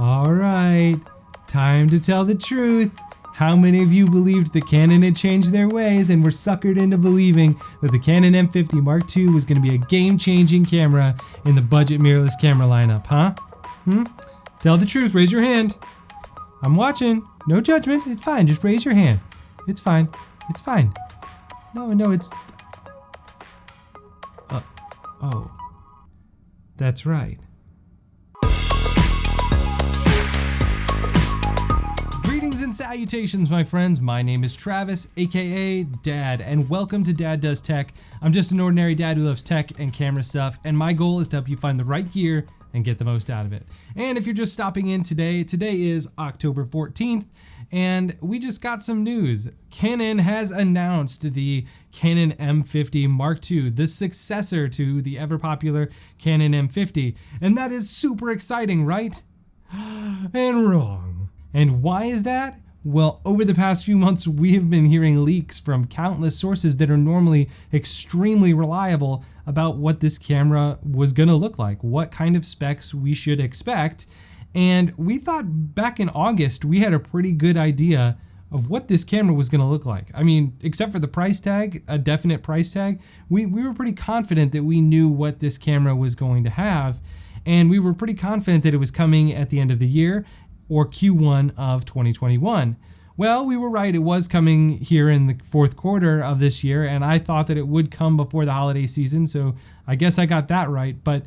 All right, time to tell the truth. How many of you believed that Canon had changed their ways and were suckered into believing that the Canon M50 Mark II was going to be a game-changing camera in the budget mirrorless camera lineup, huh? Tell the truth, raise your hand. I'm watching. No judgment, it's fine, just raise your hand. It's fine, it's fine. No, it's... oh. That's right. Greetings and salutations, my friends. My name is Travis, aka Dad, and welcome to Dad Does Tech. I'm just an ordinary dad who loves tech and camera stuff, and my goal is to help you find the right gear and get the most out of it. And if you're just stopping in today is October 14th, and we just got some news. Canon has announced the Canon M50 Mark II, the successor to the ever popular Canon M50, and that is super exciting, right? And wrong. And why is that? Well, over the past few months, we have been hearing leaks from countless sources that are normally extremely reliable about what this camera was gonna look like, what kind of specs we should expect. And we thought back in August, we had a pretty good idea of what this camera was gonna look like. I mean, except for the price tag, a definite price tag, we were pretty confident that we knew what this camera was going to have. And we were pretty confident that it was coming at the end of the year, or Q1 of 2021. Well, we were right, it was coming here in the fourth quarter of this year, and I thought that it would come before the holiday season, so I guess I got that right, but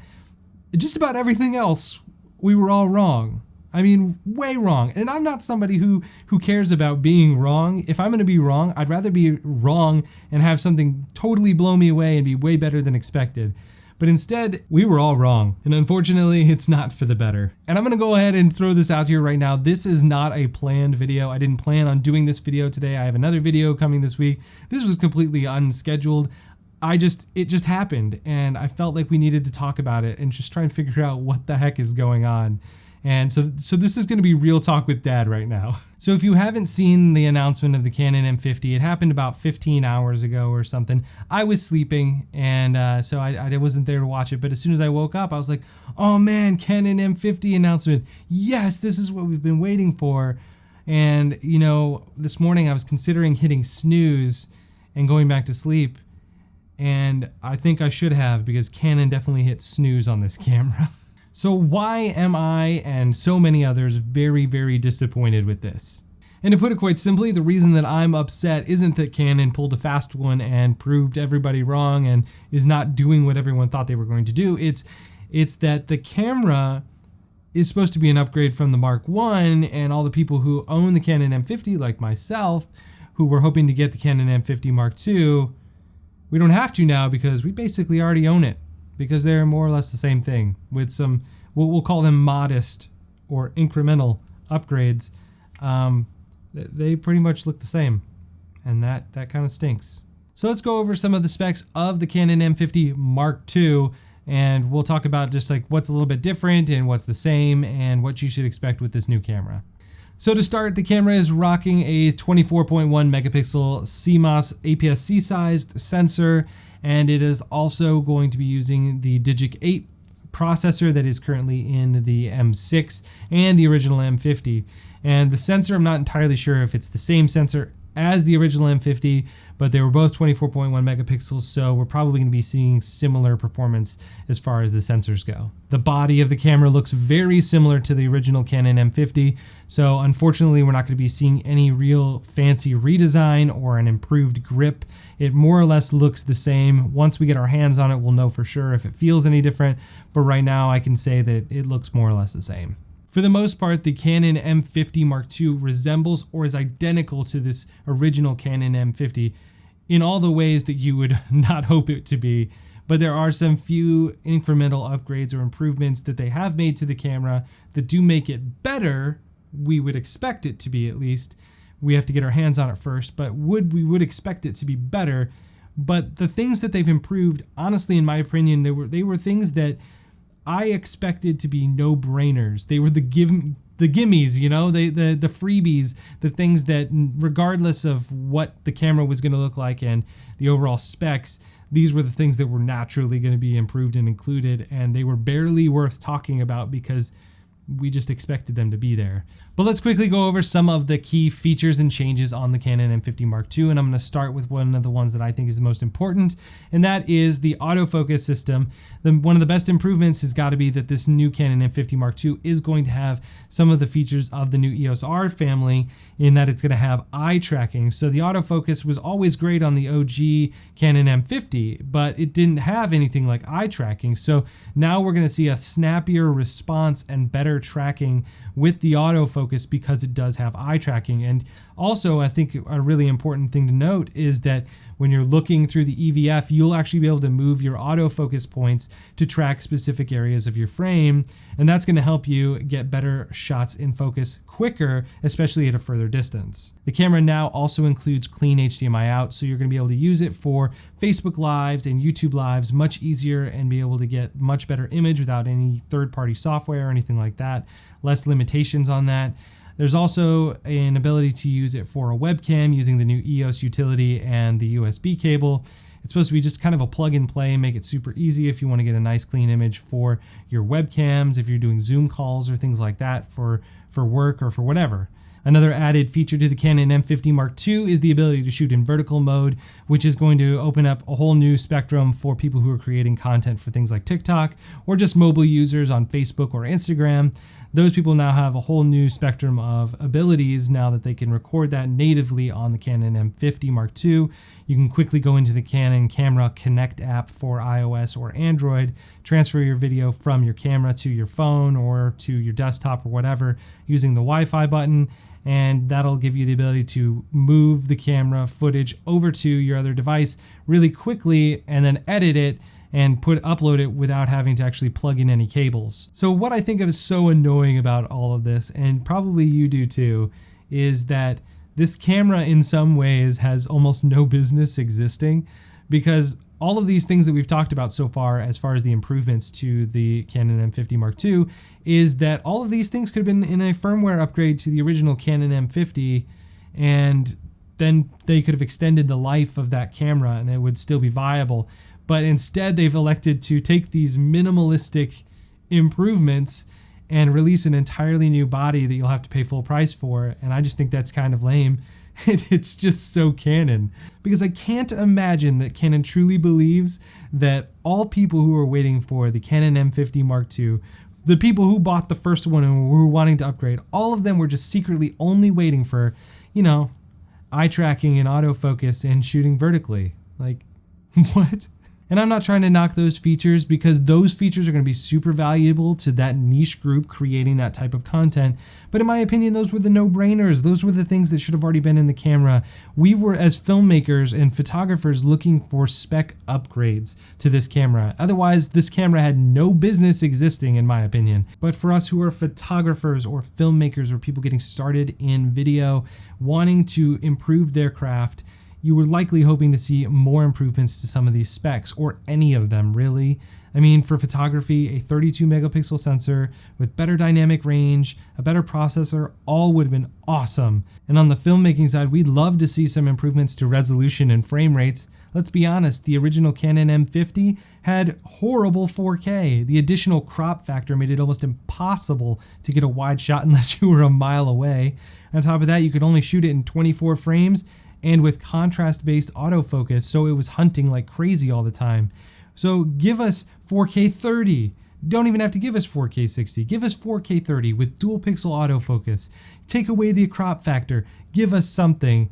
just about everything else, we were all wrong. I mean, way wrong. And I'm not somebody who cares about being wrong. If I'm gonna be wrong, I'd rather be wrong and have something totally blow me away and be way better than expected. But instead, we were all wrong. And unfortunately, it's not for the better. And I'm gonna go ahead and throw this out here right now. This is not a planned video. I didn't plan on doing this video today. I have another video coming this week. This was completely unscheduled. It just happened, and I felt like we needed to talk about it and just try and figure out what the heck is going on. And so this is gonna be real talk with Dad right now. So if you haven't seen the announcement of the Canon M50, it happened about 15 hours ago or something. I was sleeping, and so I wasn't there to watch it, but as soon as I woke up, I was like, oh man, Canon M50 announcement. Yes, this is what we've been waiting for. And you know, this morning I was considering hitting snooze and going back to sleep, and I think I should have, because Canon definitely hit snooze on this camera. So why am I and so many others very, very disappointed with this? And to put it quite simply, the reason that I'm upset isn't that Canon pulled a fast one and proved everybody wrong and is not doing what everyone thought they were going to do. It's that the camera is supposed to be an upgrade from the Mark I, and all the people who own the Canon M50, like myself, who were hoping to get the Canon M50 Mark II, we don't have to now because we basically already own it, because they're more or less the same thing with some, we'll call them modest or incremental upgrades. They pretty much look the same, and that kind of stinks. So let's go over some of the specs of the Canon M50 Mark II, and we'll talk about just like what's a little bit different and what's the same and what you should expect with this new camera. So to start, the camera is rocking a 24.1 megapixel CMOS APS-C sized sensor, and it is also going to be using the Digic 8 processor that is currently in the M6 and the original M50. And the sensor, I'm not entirely sure if it's the same sensor as the original M50, but they were both 24.1 megapixels, so we're probably going to be seeing similar performance as far as the sensors go. The body of the camera looks very similar to the original Canon M50, so unfortunately we're not going to be seeing any real fancy redesign or an improved grip. It more or less looks the same. Once we get our hands on it, we'll know for sure if it feels any different, but right now I can say that it looks more or less the same. For the most part, the Canon M50 Mark II resembles or is identical to this original Canon M50 in all the ways that you would not hope it to be, but there are some few incremental upgrades or improvements that they have made to the camera that do make it better. We would expect it to be, at least. We have to get our hands on it first, but we would expect it to be better. But the things that they've improved, honestly, in my opinion, they were things that I expected to be no-brainers. They were the gimmies, you know, the freebies, the things that regardless of what the camera was going to look like and the overall specs, these were the things that were naturally going to be improved and included, and they were barely worth talking about because we just expected them to be there. But let's quickly go over some of the key features and changes on the Canon M50 Mark II, and I'm going to start with one of the ones that I think is the most important, and that is the autofocus system. One of the best improvements has got to be that this new Canon M50 Mark II is going to have some of the features of the new EOS R family, in that it's going to have eye tracking. So the autofocus was always great on the OG Canon M50, but it didn't have anything like eye tracking. So now we're going to see a snappier response and better tracking with the autofocus because it does have eye tracking. And also, I think a really important thing to note is that when you're looking through the EVF, you'll actually be able to move your autofocus points to track specific areas of your frame, and that's going to help you get better shots in focus quicker, especially at a further distance. The camera now also includes clean HDMI out, so you're going to be able to use it for Facebook Lives and YouTube Lives much easier and be able to get much better image without any third-party software or anything like that. Less limitations on that. There's also an ability to use it for a webcam using the new EOS utility and the USB cable. It's supposed to be just kind of a plug and play, make it super easy if you want to get a nice clean image for your webcams, if you're doing Zoom calls or things like that for work or for whatever. Another added feature to the Canon M50 Mark II is the ability to shoot in vertical mode, which is going to open up a whole new spectrum for people who are creating content for things like TikTok or just mobile users on Facebook or Instagram. Those people now have a whole new spectrum of abilities now that they can record that natively on the Canon M50 Mark II. You can quickly go into the Canon Camera Connect app for iOS or Android, transfer your video from your camera to your phone or to your desktop or whatever using the Wi-Fi button, and that'll give you the ability to move the camera footage over to your other device really quickly and then edit it and upload it without having to actually plug in any cables. So what I think is so annoying about all of this, and probably you do too, is that this camera in some ways has almost no business existing, because all of these things that we've talked about so far as the improvements to the Canon M50 Mark II is that all of these things could have been in a firmware upgrade to the original Canon M50, and then they could have extended the life of that camera and it would still be viable. But instead, they've elected to take these minimalistic improvements and release an entirely new body that you'll have to pay full price for. And I just think that's kind of lame. It's just so Canon. Because I can't imagine that Canon truly believes that all people who are waiting for the Canon M50 Mark II, the people who bought the first one and were wanting to upgrade, all of them were just secretly only waiting for, eye tracking and autofocus and shooting vertically. Like, what? And I'm not trying to knock those features, because those features are going to be super valuable to that niche group creating that type of content. But in my opinion, those were the no-brainers. Those were the things that should have already been in the camera. We were, as filmmakers and photographers, looking for spec upgrades to this camera. Otherwise, this camera had no business existing, in my opinion. But for us who are photographers or filmmakers or people getting started in video, wanting to improve their craft, you were likely hoping to see more improvements to some of these specs, or any of them, really. I mean, for photography, a 32 megapixel sensor with better dynamic range, a better processor, all would have been awesome. And on the filmmaking side, we'd love to see some improvements to resolution and frame rates. Let's be honest, the original Canon M50 had horrible 4K. The additional crop factor made it almost impossible to get a wide shot unless you were a mile away. On top of that, you could only shoot it in 24 frames, and with contrast-based autofocus, so it was hunting like crazy all the time. So give us 4K 30. Don't even have to give us 4K 60. Give us 4K 30 with dual pixel autofocus. Take away the crop factor. Give us something.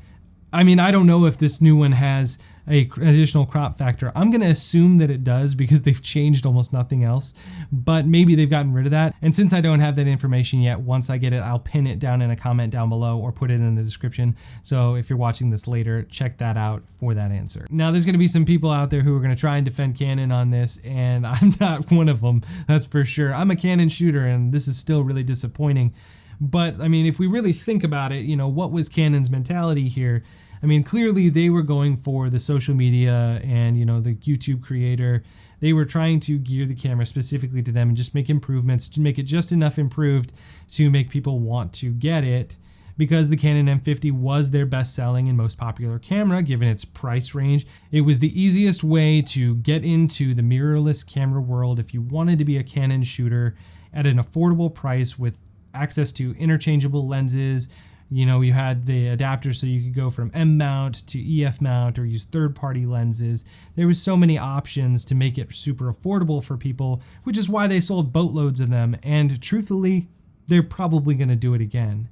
I mean, I don't know if this new one has an additional crop factor. I'm going to assume that it does, because they've changed almost nothing else, but maybe they've gotten rid of that. And since I don't have that information yet, once I get it, I'll pin it down in a comment down below or put it in the description. So if you're watching this later, check that out for that answer. Now, there's going to be some people out there who are going to try and defend Canon on this, and I'm not one of them, that's for sure. I'm a Canon shooter, and this is still really disappointing. But I mean, if we really think about it, what was Canon's mentality here? I mean, clearly they were going for the social media and, the YouTube creator. They were trying to gear the camera specifically to them and just make improvements, to make it just enough improved to make people want to get it, because the Canon M50 was their best-selling and most popular camera given its price range. It was the easiest way to get into the mirrorless camera world if you wanted to be a Canon shooter, at an affordable price with access to interchangeable lenses. You know, you had the adapter so you could go from M mount to EF mount or use third-party lenses. There was so many options to make it super affordable for people, which is why they sold boatloads of them. And truthfully, they're probably going to do it again.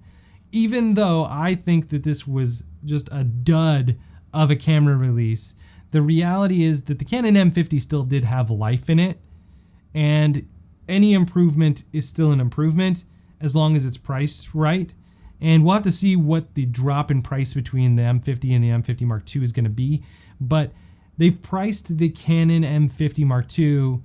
Even though I think that this was just a dud of a camera release, the reality is that the Canon M50 still did have life in it, and any improvement is still an improvement as long as it's priced right. And we'll have to see what the drop in price between the M50 and the M50 Mark II is going to be, but they've priced the Canon M50 Mark II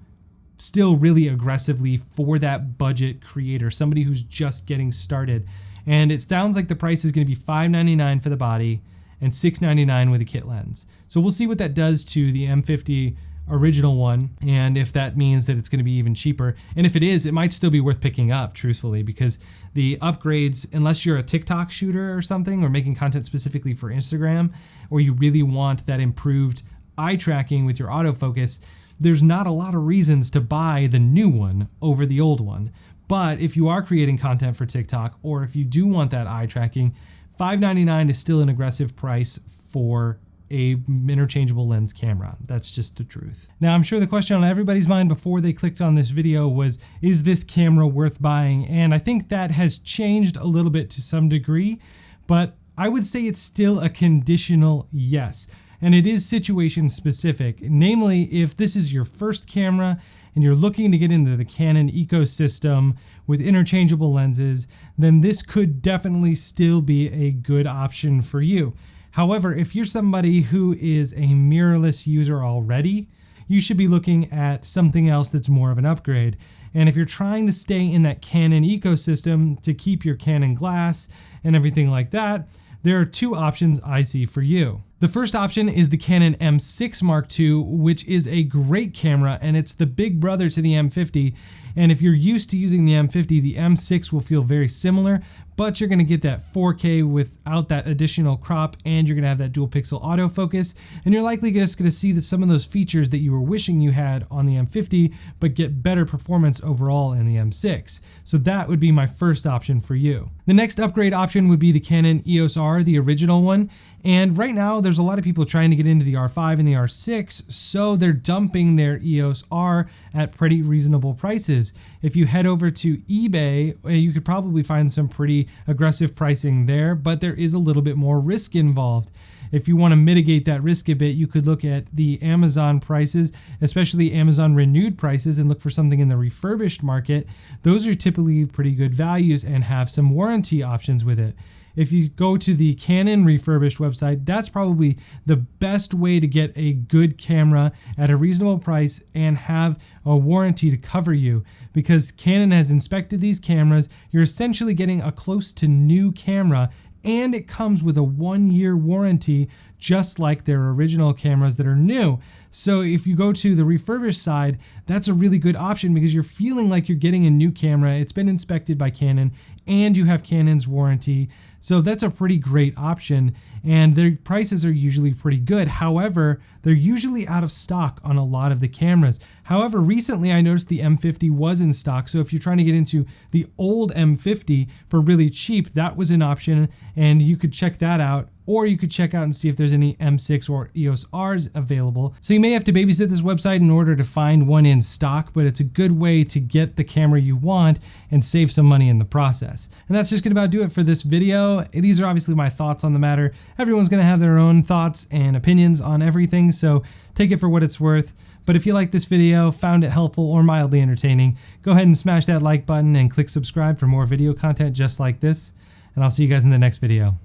still really aggressively for that budget creator, somebody who's just getting started. And it sounds like the price is going to be $599 for the body and $699 with a kit lens. So we'll see what that does to the M50 original one, and if that means that it's going to be even cheaper. And if it is, it might still be worth picking up, truthfully, because the upgrades, unless you're a TikTok shooter or something, or making content specifically for Instagram, or you really want that improved eye tracking with your autofocus, there's not a lot of reasons to buy the new one over the old one. But if you are creating content for TikTok, or if you do want that eye tracking, $599 is still an aggressive price for a interchangeable lens camera. That's just the truth. Now, I'm sure the question on everybody's mind before they clicked on this video was, is this camera worth buying? And I think that has changed a little bit to some degree, but I would say it's still a conditional yes. And it is situation specific. Namely, if this is your first camera and you're looking to get into the Canon ecosystem with interchangeable lenses, then this could definitely still be a good option for you. However, if you're somebody who is a mirrorless user already, you should be looking at something else that's more of an upgrade. And if you're trying to stay in that Canon ecosystem to keep your Canon glass and everything like that, there are two options I see for you. The first option is the Canon M6 Mark II, which is a great camera, and it's the big brother to the M50. And if you're used to using the M50, the M6 will feel very similar, but you're gonna get that 4K without that additional crop, and you're gonna have that dual pixel autofocus, and you're likely just gonna see some of those features that you were wishing you had on the M50, but get better performance overall in the M6. So that would be my first option for you. The next upgrade option would be the Canon EOS R, the original one. And right now, there's a lot of people trying to get into the R5 and the R6, so they're dumping their EOS R at pretty reasonable prices. If you head over to eBay, you could probably find some pretty aggressive pricing there, but there is a little bit more risk involved. If you want to mitigate that risk a bit, you could look at the Amazon prices, especially Amazon renewed prices, and look for something in the refurbished market. Those are typically pretty good values and have some warranty options with it. If you go to the Canon Refurbished website, that's probably the best way to get a good camera at a reasonable price and have a warranty to cover you, because Canon has inspected these cameras. You're essentially getting a close to new camera, and it comes with a 1-year warranty, just like their original cameras that are new. So if you go to the refurbished side, that's a really good option because you're feeling like you're getting a new camera. It's been inspected by Canon and you have Canon's warranty. So that's a pretty great option, and their prices are usually pretty good. However, they're usually out of stock on a lot of the cameras. However, recently I noticed the M50 was in stock. So if you're trying to get into the old M50 for really cheap, that was an option, and you could check that out. Or you could check out and see if there's any M6 or EOS Rs available. So you may have to babysit this website in order to find one in stock, but it's a good way to get the camera you want and save some money in the process. And that's just gonna about do it for this video. These are obviously my thoughts on the matter. Everyone's gonna have their own thoughts and opinions on everything, so take it for what it's worth. But if you liked this video, found it helpful or mildly entertaining, go ahead and smash that like button and click subscribe for more video content just like this. And I'll see you guys in the next video.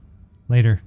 Later.